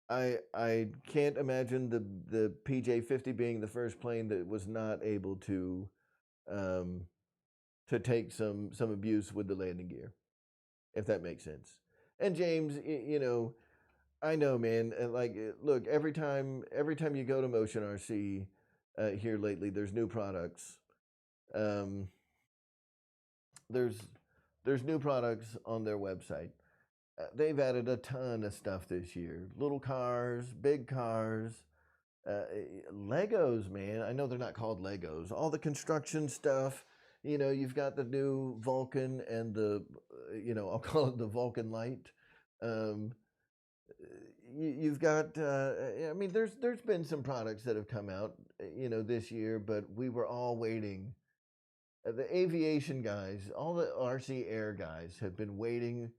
I can't imagine the PJ50 being the first plane that was not able to take some abuse with the landing gear, if that makes sense. And James, I know, man. Like, look, every time you go to Motion RC here lately, there's new products. There's new products on their website. They've added a ton of stuff this year. Little cars, big cars, Legos, man. I know they're not called Legos. All the construction stuff. You've got the new Vulcan and the, I'll call it the Vulcan Light. You've got, I mean, there's been some products that have come out, this year, but we were all waiting. The aviation guys, all the RC Air guys have been waiting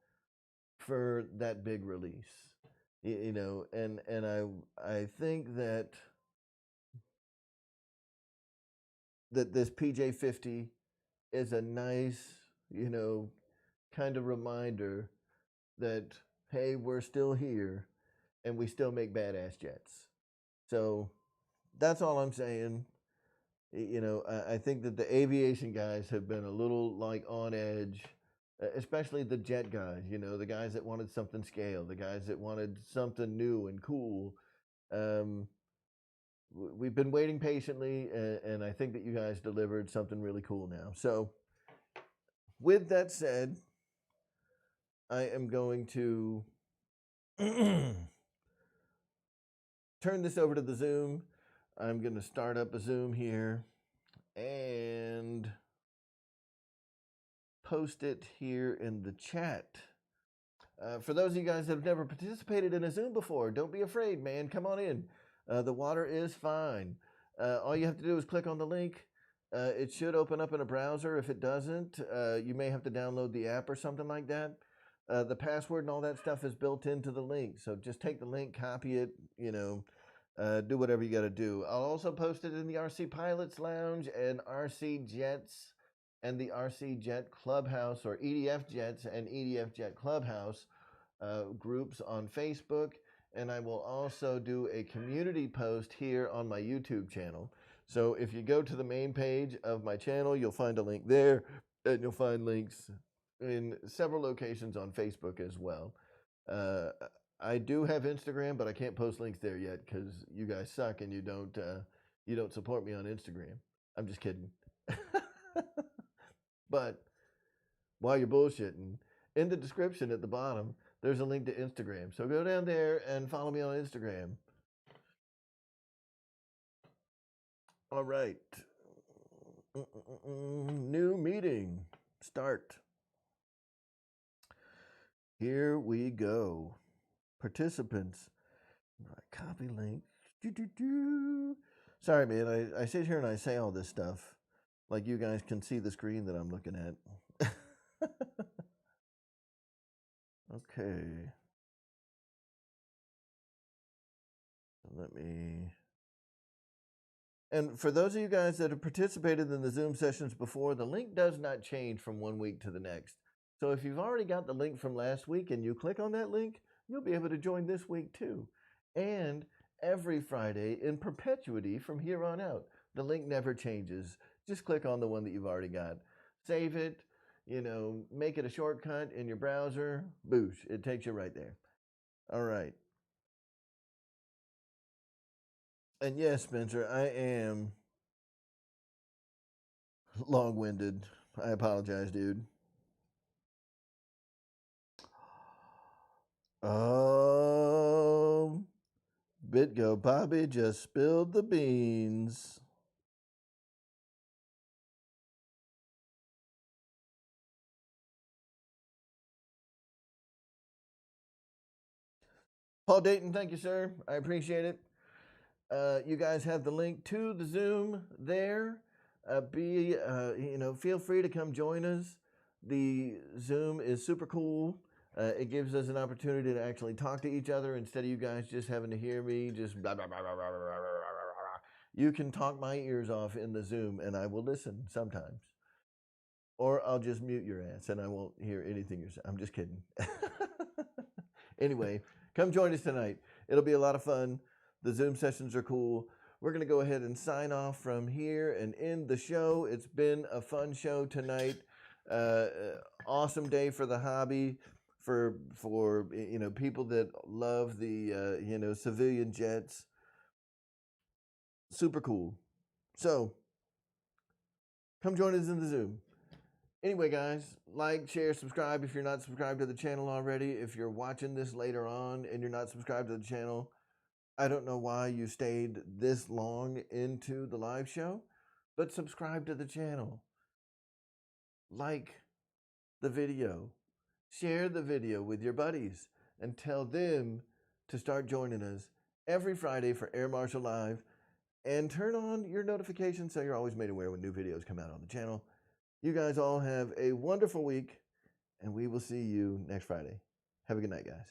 for that big release, and I think that this PJ50 is a nice, kind of reminder that, hey, we're still here and we still make badass jets. So that's all I'm saying. I think that the aviation guys have been a little like on edge, especially the jet guys, the guys that wanted something scale, the guys that wanted something new and cool. We've been waiting patiently, and I think that you guys delivered something really cool now. So with that said, I am going to turn this over to the Zoom. I'm going to start up a Zoom here and post it here in the chat. For those of you guys that have never participated in a Zoom before, don't be afraid, man. Come on in. The water is fine. All you have to do is click on the link. It should open up in a browser. If it doesn't, you may have to download the app or something like that. The password and all that stuff is built into the link. So just take the link, copy it, do whatever you got to do. I'll also post it in the RC Pilots Lounge and RC Jets and the RC Jet Clubhouse, or EDF Jets and EDF Jet Clubhouse groups on Facebook. And I will also do a community post here on my YouTube channel. So if you go to the main page of my channel, you'll find a link there, and you'll find links in several locations on Facebook as well. I do have Instagram, but I can't post links there yet because you guys suck and you don't support me on Instagram. I'm just kidding. But while you're bullshitting, in the description at the bottom, there's a link to Instagram. So go down there and follow me on Instagram. All right. New meeting. Start. Here we go. Participants. Copy link. Sorry, man. I sit here and I say all this stuff like you guys can see the screen that I'm looking at. Okay. Let me... And for those of you guys that have participated in the Zoom sessions before, the link does not change from one week to the next. So if you've already got the link from last week and you click on that link, you'll be able to join this week too. And every Friday in perpetuity from here on out. The link never changes. Just click on the one that you've already got. Save it, make it a shortcut in your browser. Boosh, it takes you right there. All right. And yes, Spencer, I am long-winded. I apologize, dude. BitGo Bobby just spilled the beans. Paul Dayton, thank you, sir. I appreciate it. You guys have the link to the Zoom there. Feel free to come join us. The Zoom is super cool. It gives us an opportunity to actually talk to each other instead of you guys just having to hear me just blah, blah, blah, blah, blah, blah, blah, blah, blah. You can talk my ears off in the Zoom and I will listen sometimes. Or I'll just mute your ass and I won't hear anything you're saying. I'm just kidding. Anyway, come join us tonight. It'll be a lot of fun. The Zoom sessions are cool. We're going to go ahead and sign off from here and end the show. It's been a fun show tonight. Awesome day for the hobby, for people that love the civilian jets. Super cool. So come join us in the Zoom. Anyway, guys, like, share, subscribe if you're not subscribed to the channel already. If you're watching this later on and you're not subscribed to the channel, I don't know why you stayed this long into the live show, but subscribe to the channel. Like the video. Share the video with your buddies and tell them to start joining us every Friday for Air Marshal Live, and turn on your notifications so you're always made aware when new videos come out on the channel. You guys all have a wonderful week, and we will see you next Friday. Have a good night, guys.